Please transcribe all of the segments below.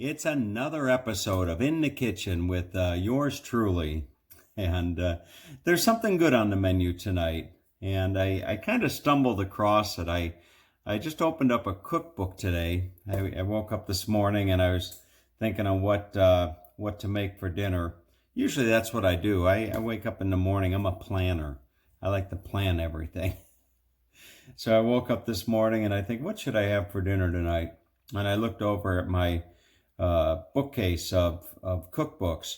It's another episode of In the Kitchen with yours truly. And there's something good on the menu tonight. And I kind of stumbled across it. I just opened up a cookbook today. I woke up this morning and I was thinking on what to make for dinner. Usually that's what I do. I wake up in the morning. I'm a planner. I like to plan everything. So I woke up this morning and I think, what should I have for dinner tonight? And I looked over at my bookcase of cookbooks,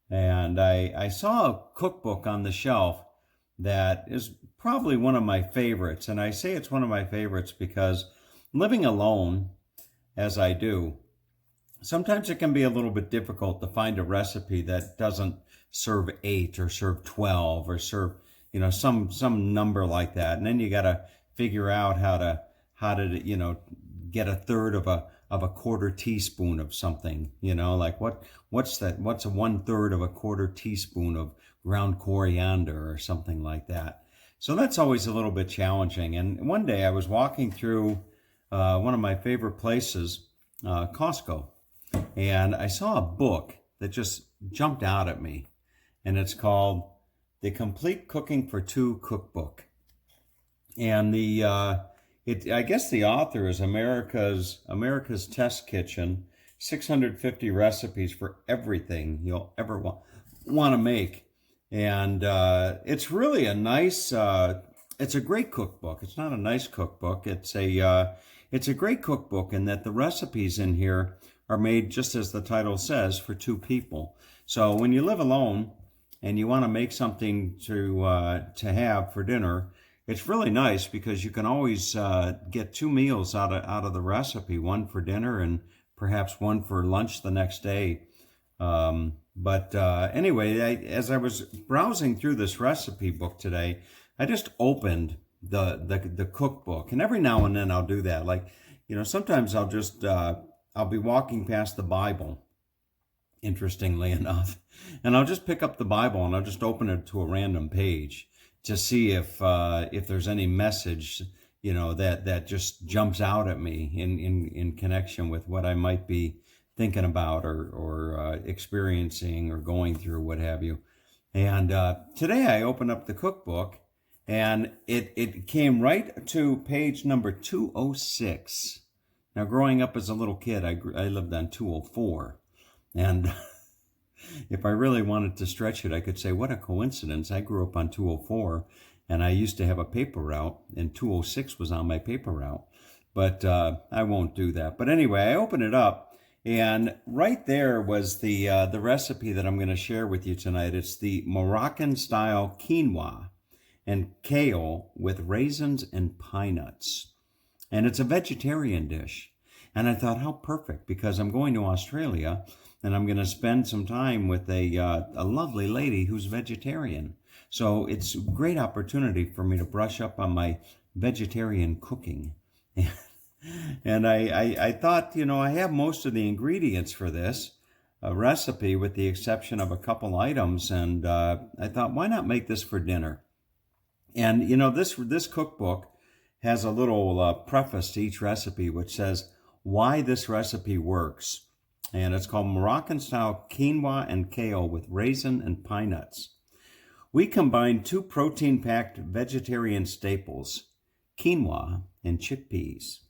and I saw a cookbook on the shelf that is probably one of my favorites. And I say it's one of my favorites because living alone, as I do, sometimes it can be a little bit difficult to find a recipe that doesn't serve 8 or serve 12 or serve, some number like that. And then you got to figure out how to get a third of a quarter teaspoon of something, like what's that? What's a 1/3 of a quarter teaspoon of ground coriander or something like that. So that's always a little bit challenging. And one day I was walking through one of my favorite places, Costco, and I saw a book that just jumped out at me, and it's called The Complete Cooking for Two Cookbook. And I guess the author is America's Test Kitchen, 650 recipes for everything you'll ever want to make. And it's really a nice, it's a great cookbook. It's not a nice cookbook. It's a great cookbook in that the recipes in here are made just as the title says, for two people. So when you live alone and you want to make something to have for dinner, it's really nice because you can always get 2 meals out of the recipe, one for dinner and perhaps one for lunch the next day. But anyway, as I was browsing through this recipe book today, I just opened the cookbook, and every now and then I'll do that. Like, sometimes I'll be walking past the Bible, interestingly enough, and I'll just pick up the Bible and I'll just open it to a random page to see if there's any message, that just jumps out at me in connection with what I might be thinking about or experiencing or going through, what have you. And today I opened up the cookbook, and it came right to page number 206. Now, growing up as a little kid, I lived on 204, and if I really wanted to stretch it, I could say, what a coincidence. I grew up on 204, and I used to have a paper route, and 206 was on my paper route. But I won't do that. But anyway, I opened it up, and right there was the recipe that I'm going to share with you tonight. It's the Moroccan-Style quinoa and kale with raisins and pine nuts. And it's a vegetarian dish. And I thought, how perfect, because I'm going to Australia, and I'm going to spend some time with a lovely lady who's vegetarian. So it's a great opportunity for me to brush up on my vegetarian cooking. And I thought, I have most of the ingredients for this recipe with the exception of a couple items. And I thought, why not make this for dinner? And, this cookbook has a little preface to each recipe which says why this recipe works. And it's called Moroccan-Style Quinoa and Kale with Raisin and Pine Nuts. We combine 2 protein-packed vegetarian staples, quinoa and chickpeas,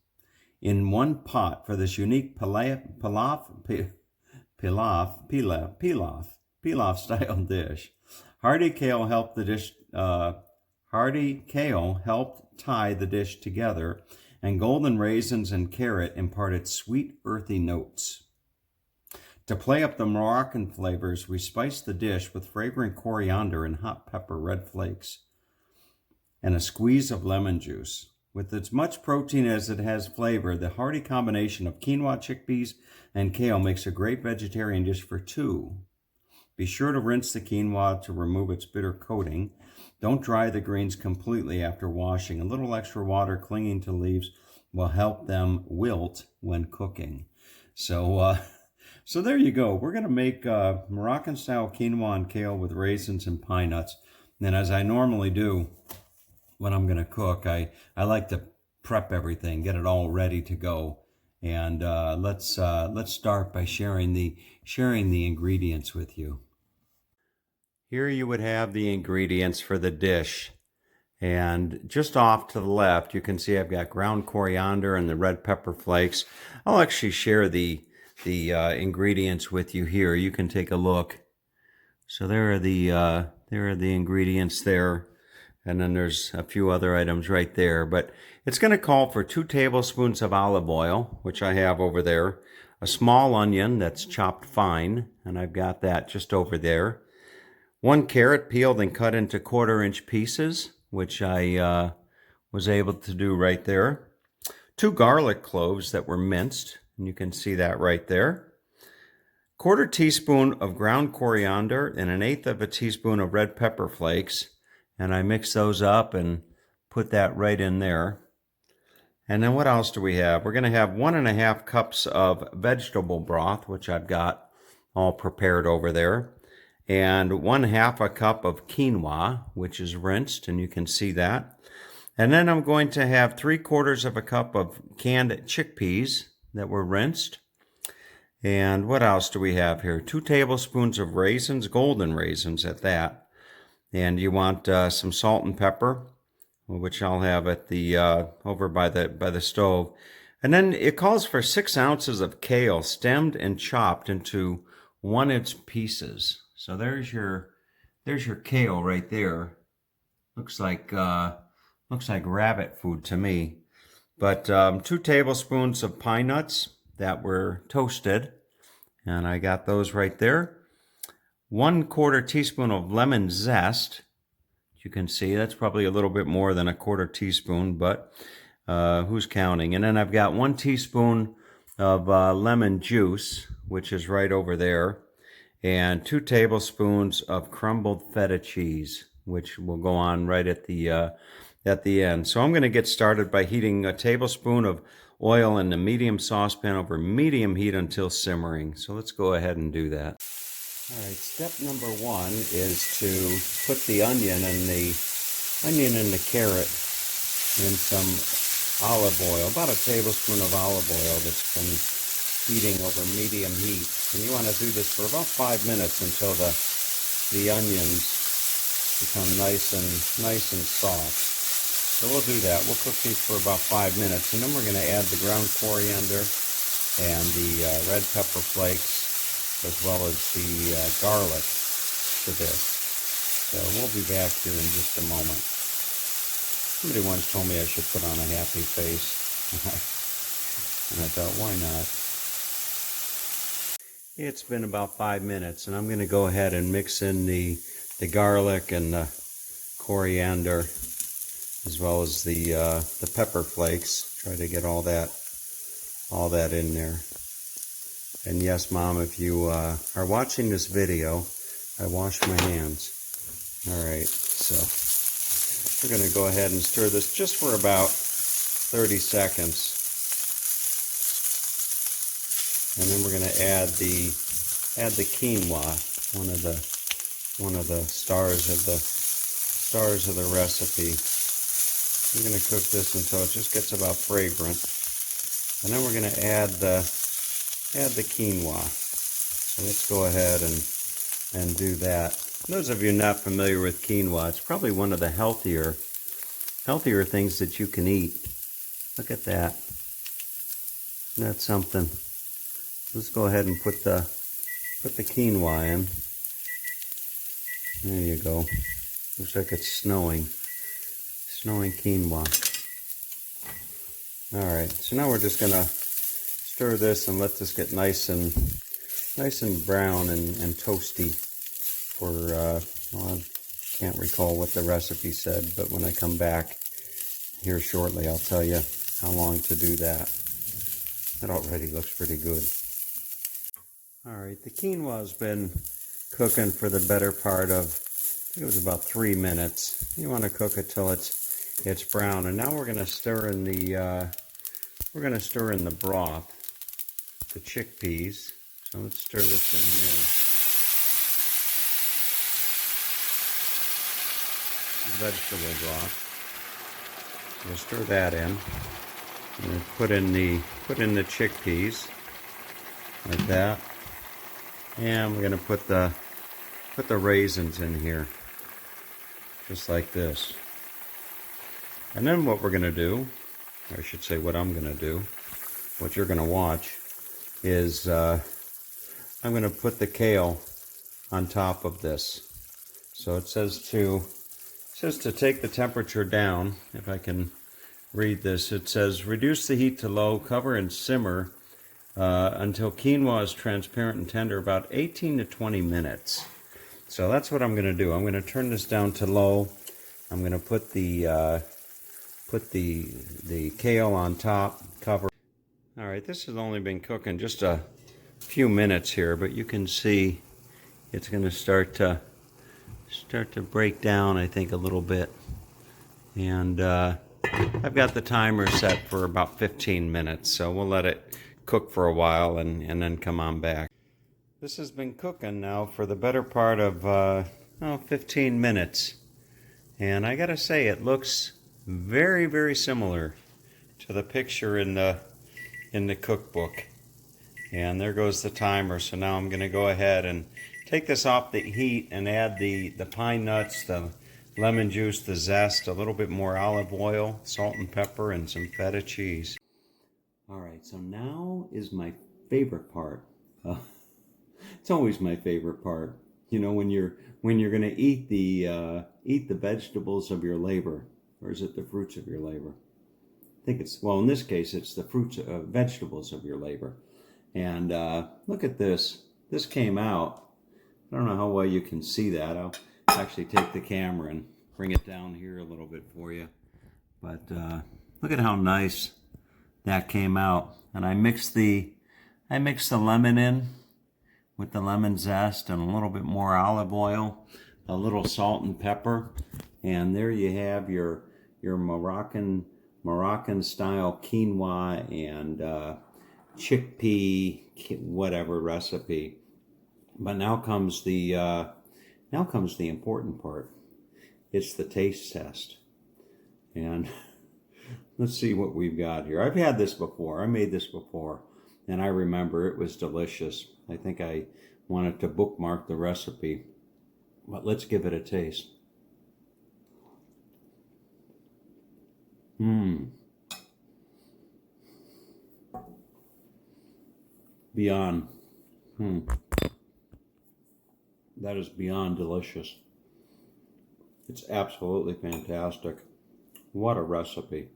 in one pot for this unique pilaf style dish. Hearty kale helped tie the dish together, and golden raisins and carrot imparted sweet, earthy notes. To play up the Moroccan flavors, we spiced the dish with fragrant coriander and hot pepper red flakes and a squeeze of lemon juice. With as much protein as it has flavor, the hearty combination of quinoa, chickpeas, and kale makes a great vegetarian dish for 2. Be sure to rinse the quinoa to remove its bitter coating. Don't dry the greens completely after washing. A little extra water clinging to leaves will help them wilt when cooking. So there you go. We're going to make Moroccan-style quinoa and kale with raisins and pine nuts. And as I normally do when I'm going to cook, I like to prep everything, get it all ready to go. And let's start by sharing the ingredients with you. Here you would have the ingredients for the dish. And just off to the left, you can see I've got ground coriander and the red pepper flakes. I'll actually share the ingredients with you here. You can take a look. So there are the ingredients there, and then there's a few other items right there. But it's going to call for 2 tablespoons of olive oil, which I have over there, a small onion that's chopped fine, and I've got that just over there. 1 carrot peeled and cut into 1/4-inch pieces, which I was able to do right there. 2 garlic cloves that were minced, and you can see that right there. 1/4 teaspoon of ground coriander and 1/8 of a teaspoon of red pepper flakes, and I mix those up and put that right in there. And then what else do we have? We're going to have 1½ cups of vegetable broth, which I've got all prepared over there, and 1/2 a cup of quinoa, which is rinsed, and you can see that. And then I'm going to have 3/4 of a cup of canned chickpeas that were rinsed. And what else do we have here? 2 tablespoons of raisins, golden raisins at that. And you want some salt and pepper, which I'll have at the over by the stove. And then it calls for 6 ounces of kale, stemmed and chopped into 1-inch pieces. So there's your kale right there. Looks like rabbit food to me. But 2 tablespoons of pine nuts that were toasted, and I got those right there. 1/4 teaspoon of lemon zest. You can see that's probably a little bit more than a 1/4 teaspoon, but who's counting? And then I've got 1 teaspoon of lemon juice, which is right over there, and 2 tablespoons of crumbled feta cheese, which will go on right at the end. So I'm going to get started by heating a tablespoon of oil in the medium saucepan over medium heat until simmering. So let's go ahead and do that. All right, step number 1 is to put the onion and the carrot in some olive oil, about a tablespoon of olive oil that's been heating over medium heat. And you want to do this for about 5 minutes until the onions become nice and soft. So we'll do that. We'll cook these for about 5 minutes, and then we're going to add the ground coriander and the red pepper flakes, as well as the garlic to this. So we'll be back here in just a moment. Somebody once told me I should put on a happy face, and I thought, why not? It's been about 5 minutes, and I'm going to go ahead and mix in the garlic and the coriander, as well as the pepper flakes. Try to get all that in there. And yes, Mom, if you are watching this video, I wash my hands. All right, so we're going to go ahead and stir this just for about 30 seconds. And then we're going to add the quinoa, one of the stars of the recipe. We're going to cook this until it just gets about fragrant. And then we're going to add the quinoa. So let's go ahead and do that. Those of you not familiar with quinoa, it's probably one of the healthier things that you can eat. Look at that. Isn't that something? Let's go ahead and put the quinoa in. There you go. Looks like it's snowing. Snowing quinoa. All right. So now we're just gonna stir this and let this get nice and brown and toasty for well, I can't recall what the recipe said, but when I come back here shortly, I'll tell you how long to do that. That already looks pretty good. All right, the quinoa's been cooking for the better part of, I think it was about 3 minutes. You want to cook it till it's brown, and now we're going to stir in the broth, the chickpeas. So let's stir this in here. Vegetable broth. We'll stir that in. I'm gonna put in the chickpeas like that, and we're gonna put the raisins in here, just like this. And then what we're gonna do, or I should say what I'm gonna do, what you're gonna watch, is I'm gonna put the kale on top of this. So it says to take the temperature down. If I can read this, it says reduce the heat to low, cover and simmer until quinoa is transparent and tender, about 18 to 20 minutes. So that's what I'm going to do. I'm going to turn this down to low. I'm going to put the kale on top, cover. All right, this has only been cooking just a few minutes here, but you can see it's going to start to break down, I think, a little bit. And I've got the timer set for about 15 minutes, so we'll let it cook for a while and then come on back. This has been cooking now for the better part of 15 minutes. And I gotta say, it looks very, very similar to the picture in the cookbook. And there goes the timer. So now I'm gonna go ahead and take this off the heat and add the pine nuts, the lemon juice, the zest, a little bit more olive oil, salt and pepper, and some feta cheese. All right, so now is my favorite part. It's always my favorite part. You know, when you're gonna eat the vegetables of your labor, or is it the fruits of your labor? I think it's, well, in this case, it's the vegetables of your labor. And look at this. This came out. I don't know how well you can see that. I'll actually take the camera and bring it down here a little bit for you. But look at how nice that came out. And I mixed the lemon in with the lemon zest and a little bit more olive oil, a little salt and pepper, and there you have your Moroccan-style quinoa and chickpea whatever recipe. But now comes the important part. It's the taste test. And let's see what we've got here. I've had this before. I made this before, and I remember it was delicious. I think I wanted to bookmark the recipe. But let's give it a taste. Beyond. That is beyond delicious. It's absolutely fantastic. What a recipe.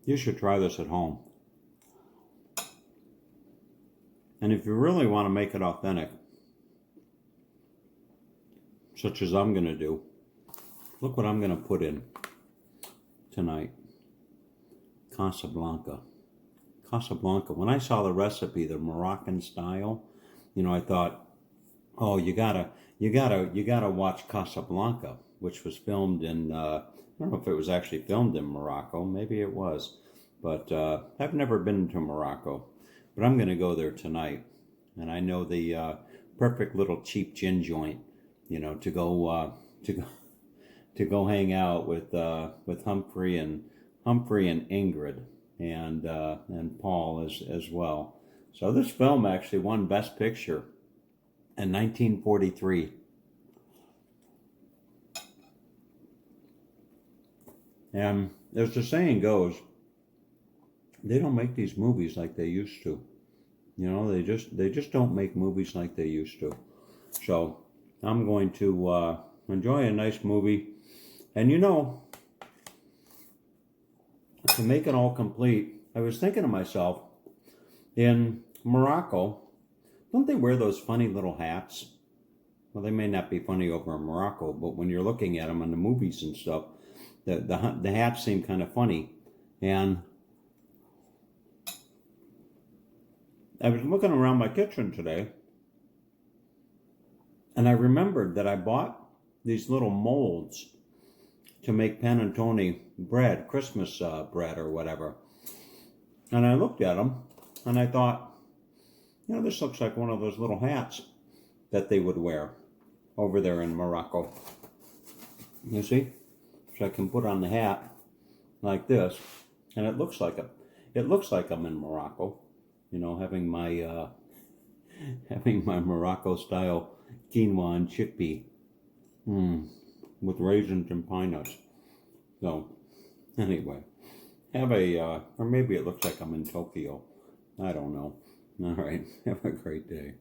You should try this at home. And if you really want to make it authentic, such as I'm going to do, look what I'm going to put in tonight. Casablanca. Casablanca. When I saw the recipe, the Moroccan-style, you know, I thought, oh, you gotta watch Casablanca, which was filmed in, I don't know if it was actually filmed in Morocco, maybe it was, but I've never been to Morocco, but I'm gonna go there tonight, and I know the perfect little cheap gin joint, you know, to go hang out with Humphrey and Ingrid and Paul as well. So this film actually won Best Picture in 1943. And as the saying goes, they don't make these movies like they used to. You know, they just don't make movies like they used to. So I'm going to enjoy a nice movie. And you know, to make it all complete, I was thinking to myself, in Morocco, don't they wear those funny little hats? Well, they may not be funny over in Morocco, but when you're looking at them in the movies and stuff, the hats seem kind of funny. And I was looking around my kitchen today, and I remembered that I bought these little molds to make panettone bread, Christmas bread or whatever. And I looked at them, and I thought, you know, this looks like one of those little hats that they would wear over there in Morocco. You see? So I can put on the hat like this, and it looks like it looks like I'm in Morocco, you know, having my having my Morocco-style quinoa and chickpea with raisins and pine nuts. So, anyway, have a, or maybe it looks like I'm in Tokyo. I don't know. All right, have a great day.